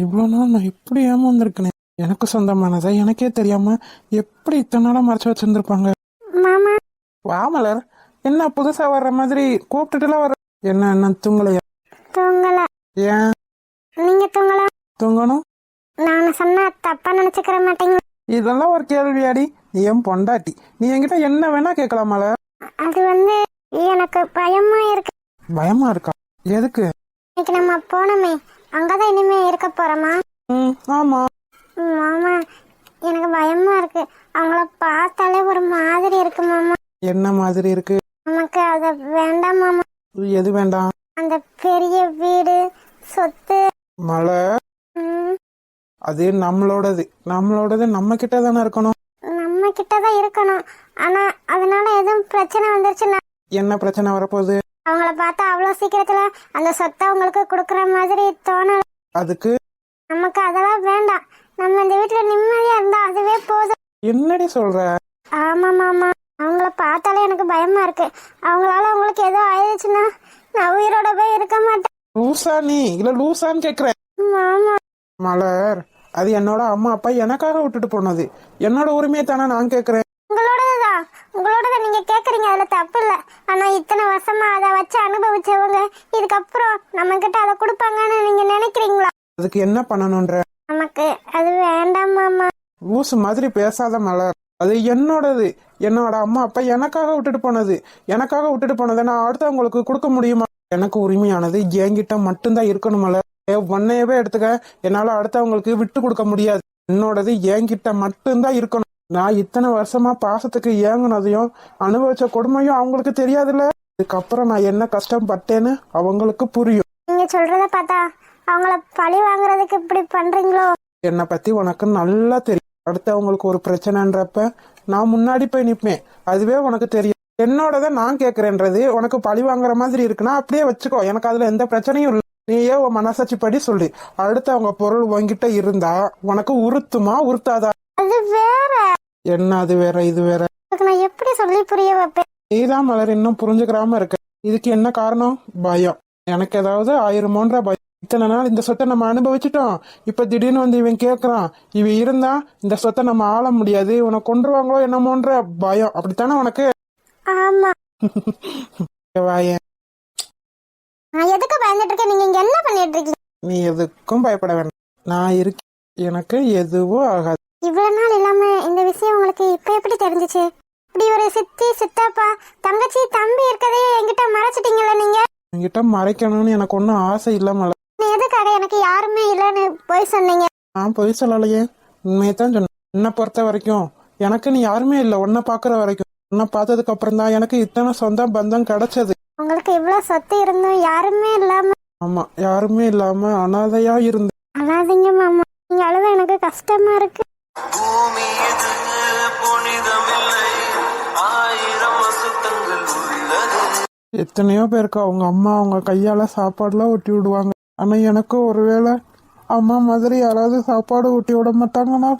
இவ்வளோ நாள் நான் இப்படி ஏமாந்துருக்கேன். எனக்கு சொந்தமானதை எனக்கே தெரியாம எப்படி இத்தனை நாளா மறைச்சு வச்சிருந்துருப்பாங்க. மாமா வாமலர், என்ன புதுசா வர்ற மாதிரி கூப்பிட்டுட்டுலாம் வர? என்ன தூங்கலையா? தூங்கல. ஏன் நீங்க தூங்கல? தூங்கணும்? நான் சொன்னா தப்பா நினைச்சுக்கிற மாட்டீங்க? இதெல்லாம் ஒரு கேள்வியாடி? நீ என் பொண்டாட்டி, நீ என்கிட்ட என்ன வேணா கேட்கலாமால? அது எனக்கு பயமா இருக்கு. பயமா இருக்கா? எதுக்கு? இன்னைக்கு நம்ம போனோமே, அங்கதான் இனிமே இருக்க போறோமா? ஆமா. மாமா, எனக்கு பயமா இருக்கு. அவங்கள பார்த்தாலே ஒரு மாதிரி இருக்கு மாமா. என்ன மாதிரி இருக்கு? நமக்கு அத வேண்டாம் மாமா. எது வேண்டாம்? அந்த பெரிய வீடு, சொத்து. மலர், அது நம்மளோடது. நம்ம கிட்ட தானே இருக்கணும். நம்ம கிட்டதான் இருக்கணும். ஆனா அதனால எதுவும் பிரச்சனை வந்துருச்சுன்னா? என்ன பிரச்சனை வரப்போகுது? அவங்கள பார்த்தா அவ்வளவு சீக்கிரத்துல அந்த சொத்தை அவங்களுக்கு கொடுக்கற மாதிரி தோணல. அதுக்கு நமக்கு அதெல்லாம் வேண்டாம். நம்ம இந்த வீட்டுல நிம்மதியா இருந்தா அதுவே போதும். என்னடி சொல்ற? ஆமா மாமா, அவங்கள பார்த்தாலே எனக்கு பயமா இருக்கு. அவங்களால அவங்களுக்கு ஏதோ ஆயிடுச்சுன்னா நான் உயிரோட போய் இருக்க மாட்டேன். லூசா நீ? இல்ல லூசான்னு கேக்குறேன். மாமா, மலர், அது என்னோட அம்மா அப்பா எனக்காக விட்டுட்டு போனது. என்னோட உரிமையை தானே நான் கேக்குறேன். உங்களோடதான் நீங்க கேக்குறீங்க, அதுல தப்பு இல்ல. ஆனா இத்தனை வருஷமா அதை வச்சு அனுபவிச்சவங்க இதுக்கப்புறம் நம்ம கிட்ட அதை கொடுப்பாங்கன்னு நீங்க நினைக்கிறீங்களா? அதுக்கு என்ன பண்ணணும்ன்ற? நமக்கு அது வேண்டாம் மாமா. லூசு மாதிரி பேசாத மலர். அது என்னோடது. என்னோட அம்மா அப்பா எனக்காக விட்டுட்டு போனது. எனக்காக விட்டுட்டு போனதை நான் அடுத்தவங்களுக்கு கொடுக்க முடியுமா? எனக்கு உரிமையானது என்கிட்ட மட்டும்தான் இருக்கணும் மலர். ஒன்னையவே எடுத்துக்க, என்னால அடுத்தவங்களுக்கு விட்டு கொடுக்க முடியாது. என்னோடது என்கிட்ட மட்டும்தான் இருக்கணும். நான் இத்தனை வருஷமா பாசத்துக்கு ஏங்குனதையும் அனுபவிச்ச கொடுமையும் அவங்களுக்கு தெரியாதுல்ல. இதுக்கப்புறம் நான் என்ன கஷ்டம் பட்டேன்னு அவங்களுக்கு புரியும். நீங்க சொல்றத பார்த்தா அவங்கள பழி வாங்குறதுக்கு இப்படி பண்றீங்களோ? என்னை பத்தி உனக்கு நல்லா தெரியும். அடுத்தவங்களுக்கு ஒரு பிரச்சனைன்றப்ப நான் முன்னாடி போய் நிப்பேன். அதுவே உனக்கு தெரியும். என்னோடத நான் கேட்கறேன்றது உனக்கு பழி வாங்குற மாதிரி இருக்குன்னா அப்படியே வச்சுக்கோ. எனக்கு அதுல எந்த பிரச்சனையும் இல்லை. நீயே உன் மனசாட்சி படி சொல்லு. அடுத்தவங்க பொருள் உன்கிட்ட இருந்தா உனக்கு உறுத்துமா உறுத்தாதா? அது வேற. என்ன அது வேற இது வேற? நான் எப்படி சொல்லி புரிய வைப்பேன்? நீதான் மலர் இன்னும் புரிஞ்சுக்கிறாம இருக்க. இதுக்கு என்ன காரணம்? பயம். எனக்கு ஏதாவது ஆயிருமோன்ற பயம். இத்தனை நாள் இந்த சொத்தை நம்ம அனுபவிச்சுட்டோம். இப்ப திடீர்னு வந்து இவன் கேக்குறான். இவன் இருந்தா இந்த சொத்தை நம்ம ஆள முடியாது, உனக்கு கொன்றுவாங்களோ என்னமோன்ற பயம். அப்படித்தானே உனக்கு? ஆமா. வாயேன். நான் எதுக்கு பயந்துட்டு இருக்கேன்? நீங்க இங்க என்ன பண்ணிட்டு இருக்கீங்க? நீ எதுக்கும் பயப்பட வேண்டாம். நான் இருக்கேன். எனக்கு எதுவும் ஆகாது. இவ்வளவு நாள் இல்லாம இந்த விஷயம் உங்களுக்கு இப்ப எப்படி தெரிஞ்சிச்சு? இப்படி ஒரு சித்தி, சித்தப்பா, தங்கச்சி, தம்பி இருக்கதே என்கிட்ட மறைச்சிட்டீங்கல்ல நீங்க. என்கிட்ட மறைக்கணும்னு எனக்கு ஒன்னும் ஆசை இல்ல மலர். எதுக்காக எனக்கு யாருமே இல்லன்னு போய் சொன்னீங்க? நான் பொய் சொல்லலையே, உண்மையத்தான் சொன்னேன். என்னை பொறுத்த வரைக்கும் எனக்கு நீ யாருமே இல்ல. உன்னை பாக்குற வரைக்கும், உன்னை பார்த்ததுக்கு அப்புறம் தான் எனக்கு இத்தனை சொந்த பந்தம் கிடைச்சது. உங்களுக்கு இவ்வளவு சொத்து இருந்தும் யாருமே இல்லாம? ஆமா, யாருமே இல்லாம அனாதையா இருந்து. அழாதீங்க மாமா, நீங்க அழுத எனக்கு கஷ்டமா இருக்கு. எத்தனையோ பேருக்கு அவங்க அம்மா அவங்க கையால சாப்பாடுலாம் ஊட்டி விடுவாங்க. ஆனா எனக்கு ஒருவேளை அம்மா மாதிரி யாராவது சாப்பாடு ஊட்டி விட மாட்டாங்கன்னா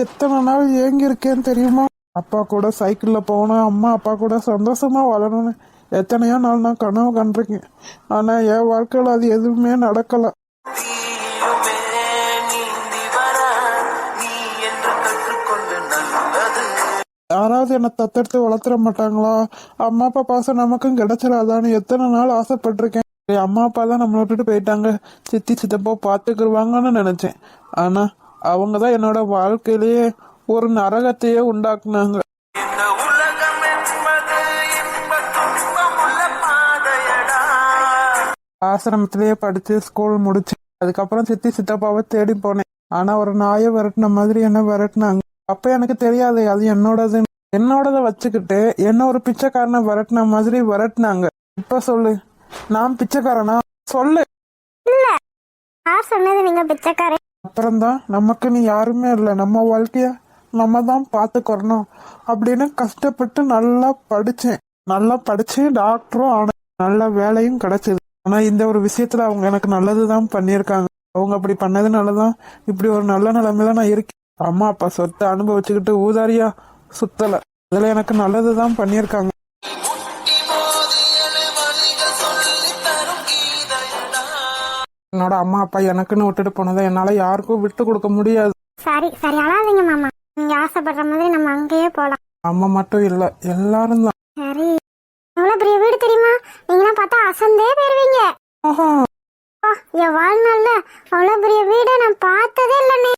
எத்தனை நாள் ஏங்கி இருக்கேன்னு தெரியுமா? அப்பா கூட சைக்கிள்ல போனா அம்மா அப்பா கூட சந்தோஷமா வாழணும்னு எத்தனையோ நாள் நான் கனவு கண்டிருக்கேன். ஆனா என் வாழ்க்கையில அது எதுவுமே நடக்கல. யாராவது என்னை தத்தெடுத்து வளர்த்துற மாட்டாங்களா? அம்மா அப்பா பாசம் நமக்கும் கிடைச்சிடாதான்னு எத்தனை நாள் ஆசைப்பட்டிருக்கேன். அம்மா அப்பா தான் நம்மளை விட்டுட்டு போயிட்டாங்க. சித்தி சித்தப்பா பாத்துக்கிடுவாங்கன்னு நினைச்சேன். ஆனா அவங்கதான் என்னோட வாழ்க்கையிலேயே ஒரு நரகத்தையே உண்டாக்குனாங்க. ஆசிரமத்திலேயே படிச்சு ஸ்கூல் முடிச்சு அதுக்கப்புறம் சித்தி சித்தப்பாவை தேடி போனேன். ஆனா ஒரு நாயை விரட்டின மாதிரி என்ன விரட்டினாங்க. அப்ப எனக்கு தெரியாது அது என்னோடத வச்சுக்கிட்டு என்ன ஒரு பிச்சைக்காரனை விரட்டின மாதிரி விரட்டினாங்க. இப்ப சொல்லு, நான் பிச்சைக்காரனா? சொல்லு. இல்ல, யார் சொன்னது நீங்க பிச்சைக்காரன்? அப்புறம்தான் நமக்கு நீ யாருமே இல்லை. நம்ம வாழ்க்கைய நம்ம தான் பாத்துக்கறணும் அப்படின்னு கஷ்டப்பட்டு நல்லா படிச்சு டாக்டரும் ஆனேன். நல்ல வேலையும் கிடைச்சது. ஆனா இந்த ஒரு விஷயத்துல அவங்க எனக்கு நல்லதுதான் பண்ணியிருக்காங்க. அவங்க அப்படி பண்ணதுனாலதான் இப்படி ஒரு நல்ல நிலைமையில நான் இருக்கேன். அம்மா அப்பா சொத்தை அனுபவிச்சுக்கிட்டு ஊதாரியா சுத்தல. இதுல எனக்கு நல்லதுதான் பண்ணியிருக்காங்க. என்னோட அம்மா அப்பா எனக்குன்னு விட்டுட்டு போனதை என்னால யாருக்கும் விட்டு கொடுக்க முடியாது. சரி சரி அழாதீங்க மாமா, நீங்க ஆசைப்படுற மாதிரி நம்ம அங்கேயே போலாம். அம்மா மட்டும் இல்ல, எல்லாரும் தான். சரி, எவ்வளவு பெரிய வீடு தெரியுமா? நீங்களாம் பார்த்தா அசந்தே போயிருவீங்க. ஆஹா, என் வாழ்நாள்ல அவ்வளவு பெரிய வீடை நான் பார்த்ததே இல்லைண்ணே.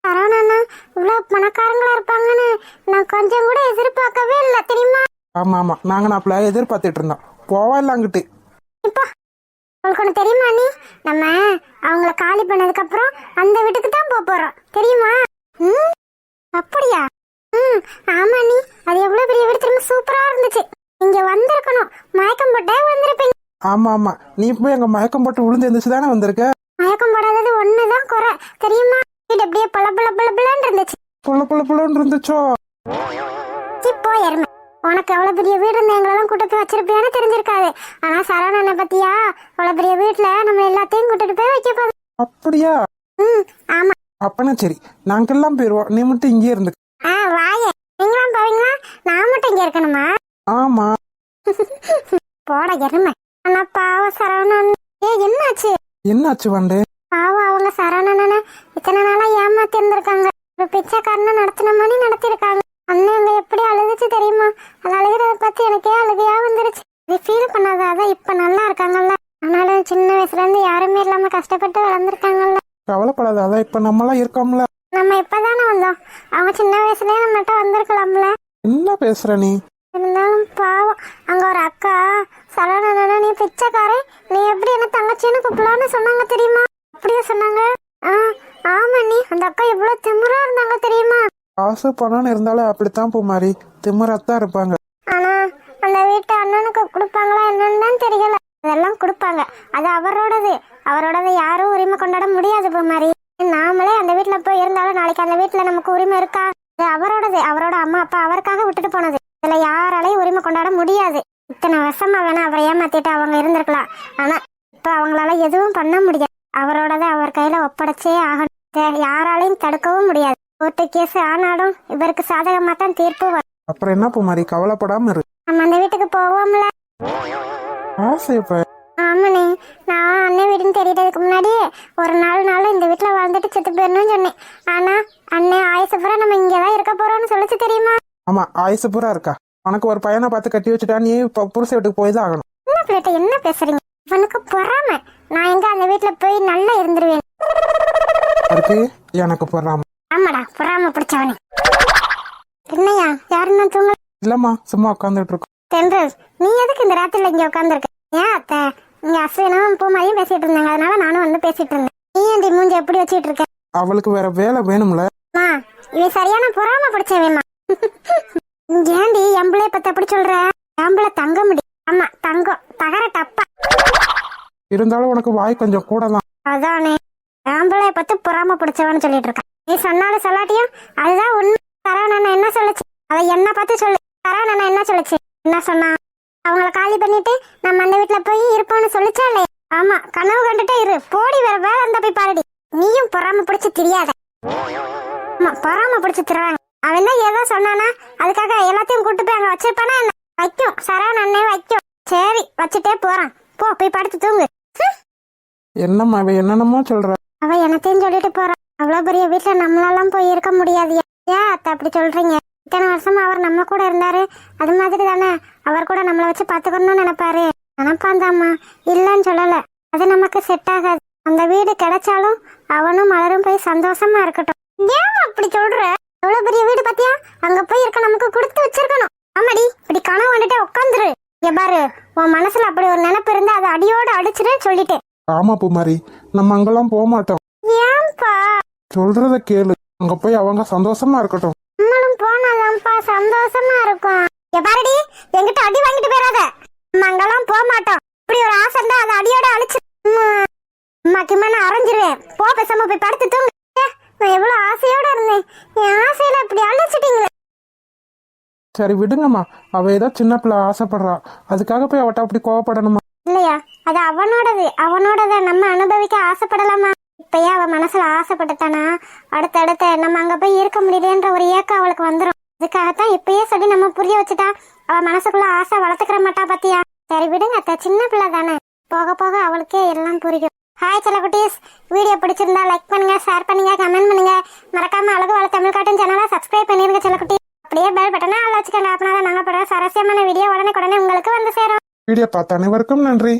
சரவணா இவ்வளவு பணக்காரங்களா இருப்பாங்கன்னு நான் கொஞ்சம் கூட எதிர்பார்க்கவே இல்லை தெரியுமா? ஆமா ஆமா, நாங்க நாப்ல எதிர்பார்த்துட்டு இருந்தோம். போவா இல்ல அங்கிட்டு. இப்போ உங்களுக்கு ஒண்ணு தெரியுமா நீ, நம்ம அவங்கள காலி பண்ணதுக்கு அப்புறம் அந்த வீட்டுக்கு தான் போறோம் தெரியுமா? ம், அப்படியா? ம், ஆமா நீ, அது எவ்வளவு பெரிய வீடு தெரியுமா? சூப்பரா இருந்துச்சு. இங்க வந்திருக்கணும், மயக்கம் போட்டே வந்திருப்பீங்க. ஆமா ஆமா, நீ போய் எங்க மயக்கம் போட்டு விழுந்து எந்திரிச்சு தானே வந்திருக்க. மயக்கம் போடாதது ஒண்ணுதான் குறை தெரியுமா? வீடு அப்படியே பல பல பல பலன்னு இருந்துச்சு. புள்ள புள்ள புள்ளன்னு இருந்துச்சோ. இப்போ எருமை, உனக்கு எவ்வளவு பெரிய வீடு இருந்தா எங்களெல்லாம் கூட்டு போய் வச்சிருப்பியான்னு தெரிஞ்சிருக்காது. ஆனா சரவணனை பத்தியா, அவ்வளவு பெரிய வீட்டுல நம்ம எல்லாத்தையும் கூட்டிட்டு போய் வைக்க போகுது. அப்படியா? ம், ஆமா. அப்பனா சரி, நாங்கெல்லாம் போயிருவோம், நீ மட்டும் இங்கே இருந்து. வாயே, நீங்களாம் போவீங்களா? நான் மட்டும் இங்க இருக்கணுமா? ஆமா. போட எருமை. ஆனா பாவம் சரவணன். என்னாச்சு? என்னாச்சு வண்டு? பாவம் அவங்க சரவணனை இத்தனை நாளா ஏமாத்தி இருந்திருக்காங்க. ஒரு பிச்சைக்காரனை நடத்தின மாதிரி நடத்திருக்காங்க. அண்ணன் அவங்க எப்படி அழுதுச்சு தெரியுமா? அது அழுகிறத பத்தி எனக்கே அழுகையா வந்துருச்சு. இது ஃபீல் பண்ணாத, அதான் இப்ப நல்லா இருக்காங்கல்ல. ஆனாலும் சின்ன வயசுல இருந்து யாருமே இல்லாம கஷ்டப்பட்டு வளர்ந்துருக்காங்கல்ல. கவலைப்படாத, அதான் இப்ப நம்மளாம் இருக்கோம்ல. நம்ம இப்பதானே வந்தோம், அவங்க சின்ன வயசுலயே நம்மகிட்ட வந்திருக்கலாம்ல. என்ன பேசுற நீ? இருந்தாலும் பாவம் அங்க ஒரு அக்கா சரவணனா நீ பிச்சைக்காரன், நீ எப்படி என்ன தங்கச்சின்னு கூப்பிடலான்னு சொன்னாங்க தெரியுமா? அப்படியே சொன்னாங்க. ஆமா நீ, அந்த அக்கா எவ்வளவு திமிரா இருந்தாங்க தெரியுமா? காசு பணம்னு இருந்தாலும் அப்படித்தான் பூமாரி, திமிரத்தான் இருப்பாங்க. ஆனா அந்த வீட்டு அண்ணனுக்கு கொடுப்பாங்களா என்னன்னு தான் தெரியல. அதெல்லாம் கொடுப்பாங்க, அது அவரோடது யாரும் உரிமை கொண்டாட முடியாது பூமாரி. நாமளே அந்த வீட்டுல போய் இருந்தாலும் நாளைக்கு அந்த வீட்டுல நமக்கு உரிமை இருக்கா? அது அவரோட அம்மா அப்பா அவருக்காக விட்டுட்டு போனது. இதுல யாராலையும் உரிமை கொண்டாட முடியாது. இத்தனை வருஷமா வேணா அவரை ஏமாத்திட்டு அவங்க இருந்திருக்கலாம். ஆனா இப்ப அவங்களால எதுவும் பண்ண முடியாது. அவரோடத அவர் கையில ஒப்படைச்சே ஆகணும். யாராலையும் தடுக்கவும் முடியாது. கோர்ட்டு கேஸ் ஆனாலும் இவருக்கு சாதகமா தான் தீர்ப்பு வரும். அப்புறம் என்ன பூமாரி, கவலைப்படாம இரு. நம்ம அந்த வீட்டுக்கு போவோம்ல. ஆசைப்ப. ஆமாண்ணே, நான் அண்ணன் வீடுன்னு தெரியறதுக்கு முன்னாடியே ஒரு நாள் இந்த வீட்டுல வாழ்ந்துட்டு செத்து போயிடணும்னு சொன்னேன். ஆனா அண்ணன் ஆயுசபுரா நம்ம இங்கதான் இருக்க போறோம்னு சொல்லிச்சு தெரியுமா? ஆமா, ஆயுசு பூரா இருக்கா. உனக்கு ஒரு பையனை பார்த்து கட்டி வச்சுட்டா நீ புருஷ வீட்டுக்கு போய் தான் ஆகணும். என்ன பிள்ளைட்ட என்ன பேசுறீங்க? இவனுக்கு பொறாம. நான் எங்க அந்த வீட்டுல போய் நல்லா இருந்துருவேன். அதுக்கு எனக்கு பொறாம. ஆமாடா, பொறாம பிடிச்சவனே. என்னையா, யாருன்னா தூங்க? இல்லம்மா, சும்மா உட்காந்துட்டு இருக்கோம். தென்றல், நீ எதுக்கு இந்த ராத்திரில இங்க உட்காந்துருக்க? ஏன் அத்தை, இங்க அஸ்வினும் பூமாரியும் பேசிட்டு இருந்தாங்க, அதனால நானும் வந்து பேசிட்டு இருந்தேன். நீ ஏன்டி மூஞ்சி எப்படி வச்சுட்டு இருக்க? அவளுக்கு வேற வேலை வேணும்ல. இவன் சரியான பொறாம பிடிச்சவேமா. ஏண்டி எம்பளை பத்தி அப்படி சொல்ற? எம்பளை தங்க முடியும். ஆமா தங்கம், தகர டப்பா. இருந்தாலும் உனக்கு வாய் கொஞ்சம் கூட தான். அதானே, ஆம்பளை பத்தி பொறாம பிடிச்சவன்னு சொல்லிட்டு இருக்கான். நீ சொன்னாலும் சொல்லாட்டியும் அதுதான் உண்மை. சரவணன் என்ன சொல்லுச்சு? அதை என்ன பார்த்து சொல்லு. சரவணன் என்ன சொல்லுச்சு? என்ன சொன்னா? அவங்கள காலி பண்ணிட்டு நம்ம அந்த வீட்டுல போய் இருப்போம்னு சொல்லிச்சா இல்லையா? ஆமா, கனவு கண்டுட்டே இரு. போடி, வேற வேலை இருந்தா போய் பாருடி. நீயும் பொறாம பிடிச்சு தெரியாத. ஆமா, பொறாம பிடிச்சு திராங்க. அவன் தான் ஏதோ சொன்னானா, அதுக்காக எல்லாத்தையும் கூட்டு போய் அங்க வச்சிருப்பானா என்ன? வைக்கும், சரவணனே வைக்கும். சரி, வச்சுட்டே போறான். போய் படுத்து தூங்கு. என்னம்மா அவ என்னென்னமோ சொல்ற? அவ என்னத்தையும் சொல்லிட்டு போறான். அவ்வளவு பெரிய வீட்டுல நம்மளாலாம் போய் இருக்க முடியாது. ஏன் அத்தை அப்படி சொல்றீங்க? இத்தனை வருஷமா அவர் நம்ம கூட இருந்தாரு, அது மாதிரி தானே அவர் கூட நம்மளை வச்சு பாத்துக்கணும்னு நினைப்பாரு. நினைப்பாந்தாம்மா, இல்லன்னு சொல்லல. அது நமக்கு செட் ஆகாது. அந்த வீடு கிடைச்சாலும் அவனும் மலரும் போய் சந்தோஷமா இருக்கட்டும். ஏன் அப்படி சொல்ற? எவ்வளவு பெரிய வீடு பாத்தியா? அங்க போய் இருக்க நமக்கு கொடுத்து வச்சிருக்கணும். ஆமாடி, இப்படி கனவு வந்துட்டே உட்காந்துரு. இங்க பாரு, உன் மனசுல அப்படி ஒரு நினைப்பு இருந்தா அதை அடியோட அடிச்சிரு சொல்லிட்டு. ஆமா பூமாரி, நம்ம அங்கெல்லாம் போக மாட்டோம். ஏன்பா? சொல்றத கேளு. அங்க போய் அவங்க சந்தோஷமா இருக்கட்டும். நம்மளும் போனாதான்ப்பா சந்தோஷமா இருக்கும். பாருடி, என்கிட்ட அடி வாங்கிட்டு போயிடாத. நம்ம அங்கெல்லாம் போக மாட்டோம். இப்படி ஒரு ஆசை இருந்தா அதை அடியோட அழிச்சு அம்மாக்கு மேல அரைஞ்சிருவேன். பேசாம போய் படுத்து தூங்கு. நான் எவ்வளவு ஆசையோட இருந்தேன், என் ஆசையில இப்படி அழிச்சிட்டீங்களே. சரி விடுங்கம்மா, அவ ஏதோ சின்ன பிள்ளை ஆசைப்படுறா, அதுக்காக போய் அவட்ட அப்படி கோவப்படணுமா? இல்லையா, அது அவனோடது. அவனோடத நம்ம அனுபவிக்க ஆசைப்படலாமா? இப்பயே அவ மனசுல ஆசைப்பட்டுட்டானா அடுத்தடுத்து நம்ம அங்க போய் இருக்க முடியலன்ற ஒரு ஏக்கம் அவளுக்கு வந்துடும். அதுக்காகத்தான் இப்பயே சொல்லி நம்ம புரிய வச்சுட்டா அவ மனசுக்குள்ள ஆசை வளர்த்துக்கிற மாட்டா பாத்தியா. சரி விடுங்க அத்தை, சின்ன பிள்ளை தானே, போக போக அவளுக்கே எல்லாம் புரியும். ஹாய் செல்லக்குட்டீஸ், வீடியோ பிடிச்சிருந்தா லைக் பண்ணுங்க, ஷேர் பண்ணுங்க, கமெண்ட் பண்ணுங்க. மறக்காம அழகு வாழ தமிழ் காட்டும் சேனலை சப்ஸ்கிரைப் பண்ணிருங்க செல்லக்குட்டி. அப்படியே பெல் பட்டனை ஆல் வச்சுக்கோங்க. அப்படின்னா நாங்க போடுற சுவாரஸ்யமான வீடியோ உடனே உங்களுக்கு வந்து சேரும். வீடியோ பார்த்த அனைவருக்கும் நன்றி.